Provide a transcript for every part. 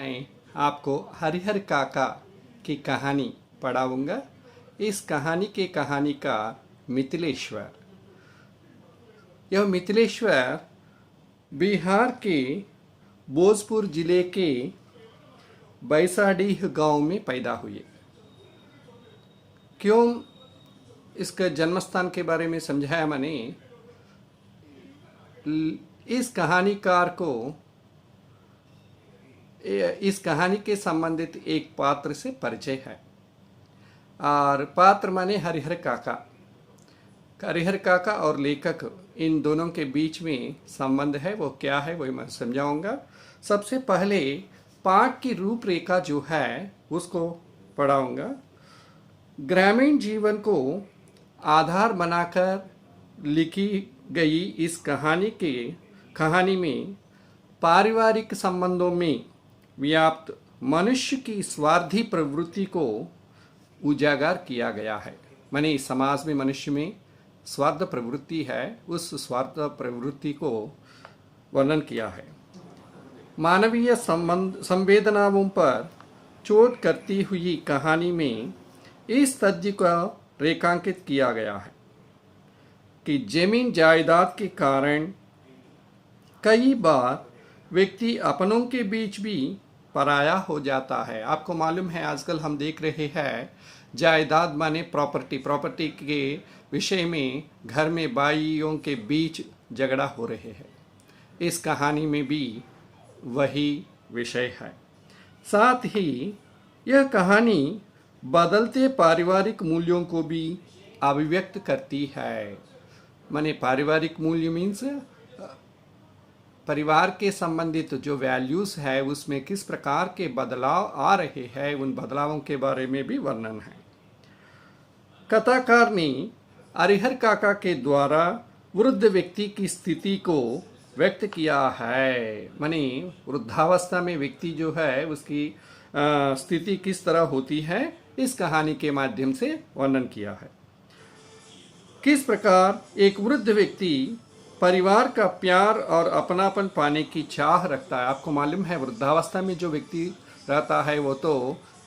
मैं आपको हरिहर काका की कहानी पढ़ाऊंगा। इस कहानी के कहानीकार मिथिलेश्वर। यह मिथिलेश्वर बिहार के भोजपुर जिले के बैसाडीह गांव में पैदा हुए। क्यों इसका जन्मस्थान के बारे में समझाया मैंने। इस कहानीकार को इस कहानी के संबंधित एक पात्र से परिचय है और पात्र माने हरिहर काका। हरिहर काका और लेखक इन दोनों के बीच में संबंध है, वो क्या है वही मैं समझाऊंगा। सबसे पहले पाठ की रूपरेखा जो है उसको पढ़ाऊंगा। ग्रामीण जीवन को आधार बनाकर लिखी गई इस कहानी में पारिवारिक संबंधों में व्याप्त मनुष्य की स्वार्थी प्रवृत्ति को उजागर किया गया है। माने इस समाज में मनुष्य में स्वार्थ प्रवृत्ति है, उस स्वार्थ प्रवृत्ति को वर्णन किया है। मानवीय संवेदनाओं पर चोट करती हुई कहानी में इस तथ्य को रेखांकित किया गया है कि जमीन जायदाद के कारण कई बार व्यक्ति अपनों के बीच भी पराया हो जाता है। आपको मालूम है आजकल हम देख रहे हैं जायदाद माने प्रॉपर्टी के विषय में घर में भाइयों के बीच झगड़ा हो रहे हैं। इस कहानी में भी वही विषय है। साथ ही यह कहानी बदलते पारिवारिक मूल्यों को भी अभिव्यक्त करती है। माने पारिवारिक मूल्य मीन्स परिवार के संबंधित जो वैल्यूज़ है उसमें किस प्रकार के बदलाव आ रहे हैं, उन बदलावों के बारे में भी वर्णन है। कथाकार ने हरिहर काका के द्वारा वृद्ध व्यक्ति की स्थिति को व्यक्त किया है। माने वृद्धावस्था में व्यक्ति जो है उसकी स्थिति किस तरह होती है इस कहानी के माध्यम से वर्णन किया है। किस प्रकार एक वृद्ध व्यक्ति परिवार का प्यार और अपनापन पाने की चाह रखता है। आपको मालूम है वृद्धावस्था में जो व्यक्ति रहता है वो तो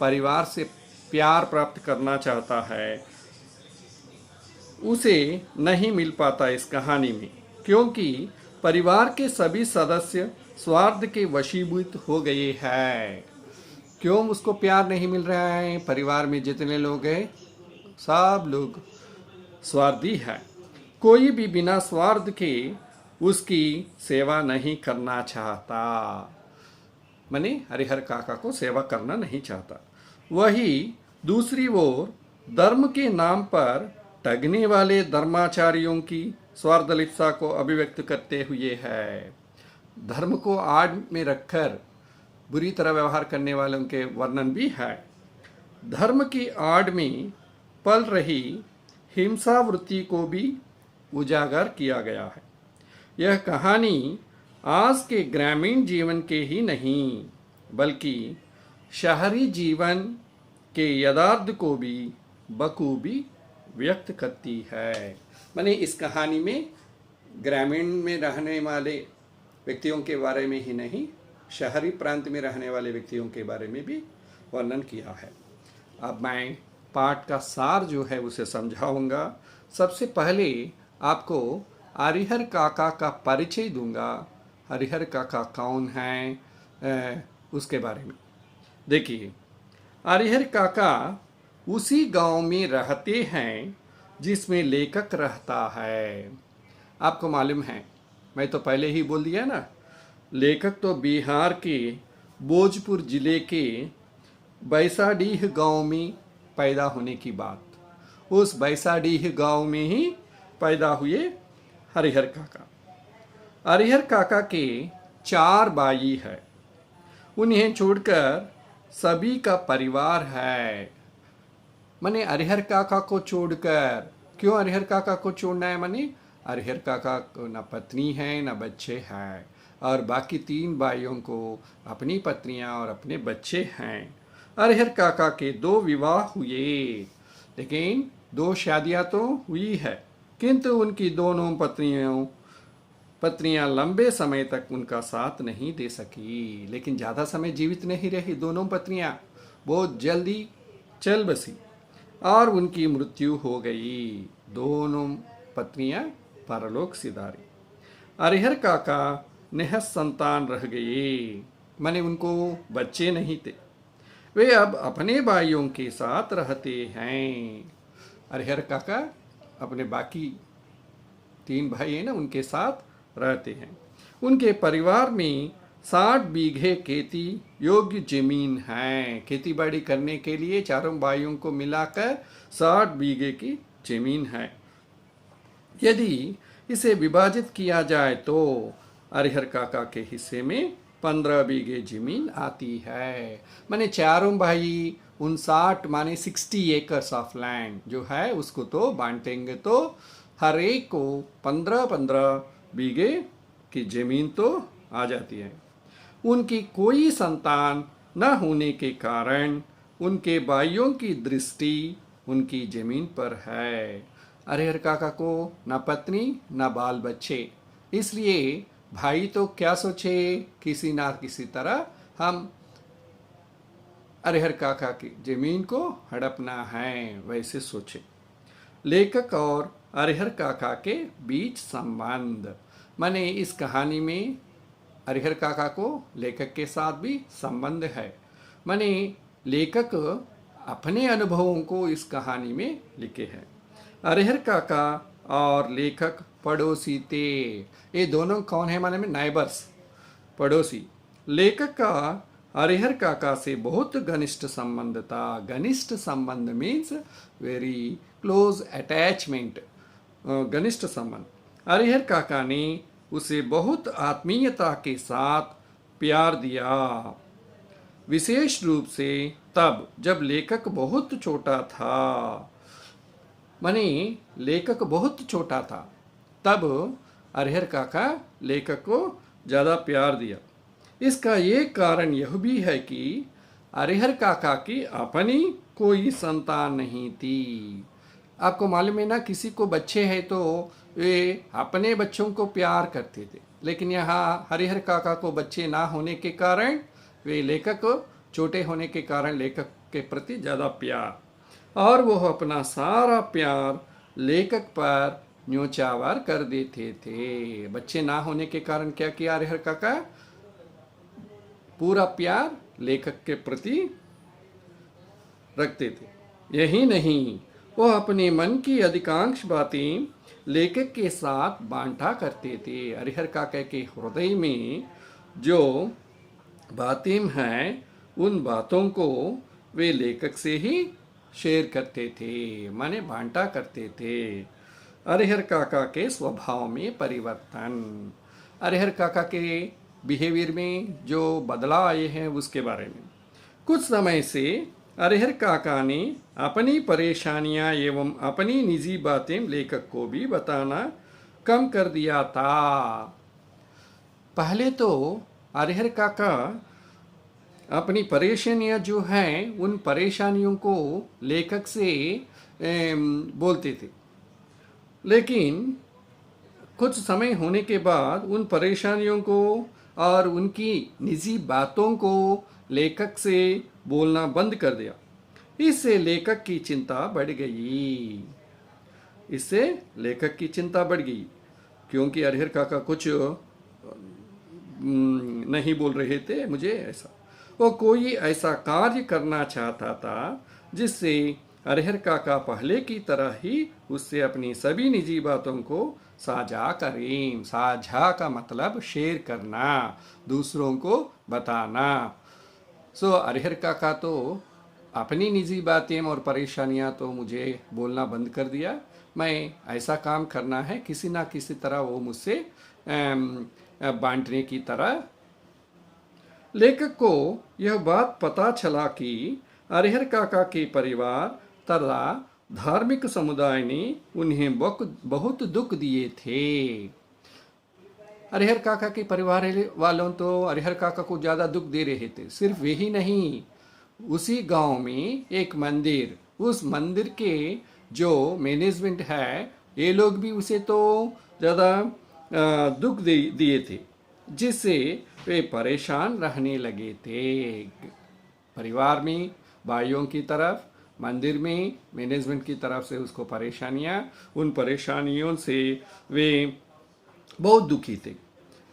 परिवार से प्यार प्राप्त करना चाहता है, उसे नहीं मिल पाता इस कहानी में, क्योंकि परिवार के सभी सदस्य स्वार्थ के वशीभूत हो गए हैं। क्यों उसको प्यार नहीं मिल रहा है? परिवार में जितने लोग हैं सब लोग स्वार्थी है। कोई भी बिना स्वार्थ के उसकी सेवा नहीं करना चाहता। माने हरिहर काका को सेवा करना नहीं चाहता। वही दूसरी ओर धर्म के नाम पर ठगने वाले धर्माचार्यों की स्वार्थलिप्सा को अभिव्यक्त करते हुए है। धर्म को आड़ में रखकर बुरी तरह व्यवहार करने वालों के वर्णन भी है। धर्म की आड़ में पल रही हिंसा वृत्ति को भी उजागर किया गया है। यह कहानी आज के ग्रामीण जीवन के ही नहीं बल्कि शहरी जीवन के यथार्थ को भी बखूबी व्यक्त करती है। माने इस कहानी में ग्रामीण में रहने वाले व्यक्तियों के बारे में ही नहीं, शहरी प्रांत में रहने वाले व्यक्तियों के बारे में भी वर्णन किया है। अब मैं पाठ का सार जो है उसे समझाऊंगा। सबसे पहले आपको हरिहर काका का परिचय दूंगा। हरिहर काका कौन हैं उसके बारे में देखिए। हरिहर काका उसी गांव में रहते हैं जिसमें लेखक रहता है। आपको मालूम है, मैं तो पहले ही बोल दिया ना, लेखक तो बिहार के भोजपुर जिले के बैसाडीह गांव में पैदा होने की बात, उस बैसाडीह गांव में ही पैदा हुए हरिहर काका। हरिहर काका के 4 भाई है, उन्हें छोड़कर सभी का परिवार है। माने हरिहर काका को छोड़कर, क्यों हरिहर काका को छोड़ना है? माने हरिहर काका को न पत्नी है न बच्चे हैं और बाकी 3 भाइयों को अपनी पत्नियां और अपने बच्चे हैं। हरिहर काका के 2 विवाह हुए, लेकिन 2 शादियां तो हुई है, किंतु उनकी दोनों पत्नियां लंबे समय तक उनका साथ नहीं दे सकी, लेकिन ज़्यादा समय जीवित नहीं रही दोनों पत्नियां, बहुत जल्दी चल बसी और उनकी मृत्यु हो गई। दोनों पत्नियां परलोक सिधारी। हरिहर काका निहस संतान रह गए, माने उनको बच्चे नहीं थे। वे अब अपने भाइयों के साथ रहते हैं। हरिहर काका अपने बाकी 3 भाई हैं ना, उनके साथ रहते हैं। उनके परिवार में 60 बीघे खेती योग्य जमीन है। खेती बाड़ी करने के लिए चारों भाइयों को मिलाकर 60 बीघे की जमीन है। यदि इसे विभाजित किया जाए तो हरिहर काका के हिस्से में 15 बीघे जमीन आती है। माने चारों भाई 59 माने 60 एकर्स ऑफ लैंड जो है उसको तो बांटेंगे तो हर एक को 15-15 बीघे की जमीन तो आ जाती है। उनकी कोई संतान न होने के कारण उनके भाइयों की दृष्टि उनकी जमीन पर है। हरिहर काका को न पत्नी न बाल बच्चे, इसलिए भाई तो क्या सोचे, किसी ना किसी तरह हम हरिहर काका की जमीन को हड़पना है, वैसे सोचे। लेखक और हरिहर काका के बीच संबंध, माने इस कहानी में हरिहर काका को लेखक के साथ भी संबंध है। माने लेखक अपने अनुभवों को इस कहानी में लिखे हैं। हरिहर काका और लेखक पड़ोसी थे। ये दोनों कौन है, माने में नाइबर्स, पड़ोसी। लेखक का हरिहर काका से बहुत घनिष्ठ संबंध था। घनिष्ठ संबंध मीन्स वेरी क्लोज अटैचमेंट, घनिष्ठ संबंध। हरिहर काका ने उसे बहुत आत्मीयता के साथ प्यार दिया, विशेष रूप से तब जब लेखक बहुत छोटा था। माने लेखक बहुत छोटा था तब हरिहर काका लेखक को ज़्यादा प्यार दिया। इसका एक कारण यह भी है कि हरिहर काका की अपनी कोई संतान नहीं थी। आपको मालूम है ना, किसी को बच्चे हैं तो वे अपने बच्चों को प्यार करते थे, लेकिन यहाँ हरिहर काका को बच्चे ना होने के कारण वे लेखक छोटे होने के कारण लेखक के प्रति ज़्यादा प्यार, और वह अपना सारा प्यार लेखक पर न्योछावर कर देते थे। बच्चे ना होने के कारण क्या किया हरिहर काका, पूरा प्यार लेखक के प्रति रखते थे। यही नहीं, वह अपने मन की अधिकांश बातें लेखक के साथ बांटा करते थे। हरिहर काका के हृदय में जो बातें हैं उन बातों को वे लेखक से ही शेयर करते थे, माने बांटा करते थे। हरिहर काका के स्वभाव में परिवर्तन, हरिहर काका के बिहेवियर में जो बदलाव आए हैं उसके बारे में। कुछ समय से हरिहर काका ने अपनी परेशानियां एवं अपनी निजी बातें लेखक को भी बताना कम कर दिया था। पहले तो हरिहर काका अपनी परेशानियां जो हैं उन परेशानियों को लेखक से बोलते थे, लेकिन कुछ समय होने के बाद उन परेशानियों को और उनकी निजी बातों को लेखक से बोलना बंद कर दिया। इससे लेखक की चिंता बढ़ गई। इससे लेखक की चिंता बढ़ गई क्योंकि हरिहर काका कुछ नहीं बोल रहे थे मुझे ऐसा। वो कोई ऐसा कार्य करना चाहता था जिससे हरिहर काका पहले की तरह ही उससे अपनी सभी निजी बातों को साझा करें। साझा का मतलब शेयर करना, दूसरों को बताना। हरिहर काका तो अपनी निजी बातें और परेशानियां तो मुझे बोलना बंद कर दिया। मैं ऐसा काम करना है किसी ना किसी तरह वो मुझसे बांटने की तरह। लेखक को यह बात पता चला कि हरिहर काका के परिवार तथा धार्मिक समुदाय ने उन्हें बहुत दुख दिए थे। हरिहर काका के परिवार वालों तो हरिहर काका को ज़्यादा दुख दे रहे थे। सिर्फ यही नहीं, उसी गांव में एक मंदिर, उस मंदिर के जो मैनेजमेंट है ये लोग भी उसे तो ज़्यादा दुख दिए थे, जिससे वे परेशान रहने लगे थे। परिवार में, भाइयों की तरफ, मंदिर में, मैनेजमेंट की तरफ से उसको परेशानियां, उन परेशानियों से वे बहुत दुखी थे।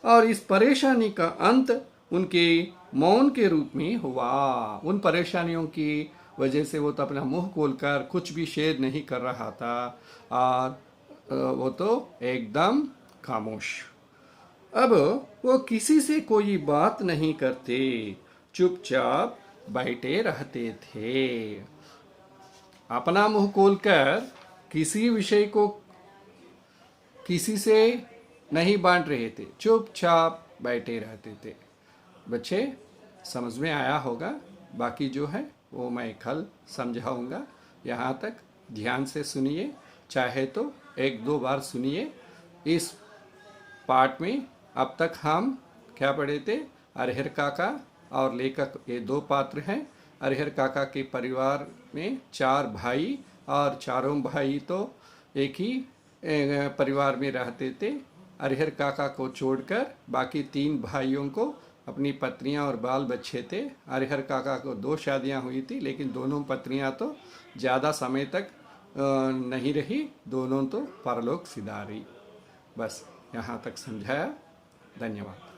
और इस परेशानी का अंत उनके मौन के रूप में हुआ। उन परेशानियों की वजह से वो तो अपना मुंह खोलकर कुछ भी शेयर नहीं कर रहा था, और वो तो एकदम खामोश। अब वो किसी से कोई बात नहीं करते, चुपचाप बैठे रहते थे, अपना मुंह खोलकर किसी विषय को किसी से नहीं बांट रहे थे, चुपचाप बैठे रहते थे। बच्चे, समझ में आया होगा। बाकी जो है वो मैं कल समझाऊंगा। यहाँ तक ध्यान से सुनिए, चाहे तो एक दो बार सुनिए। इस पार्ट में अब तक हम क्या पढ़े थे? अरहर काका और लेखक, ये दो पात्र हैं। अरहर काका के परिवार में 4 भाई, और चारों भाई तो एक ही परिवार में रहते थे। अरहर काका को छोड़कर बाकी 3 भाइयों को अपनी पत्नियां और बाल बच्चे थे। अरहर काका को 2 शादियां हुई थी, लेकिन दोनों पत्नियां तो ज़्यादा समय तक नहीं रही, दोनों तो परलोक सिधारी। बस यहाँ तक समझाया। धन्यवाद।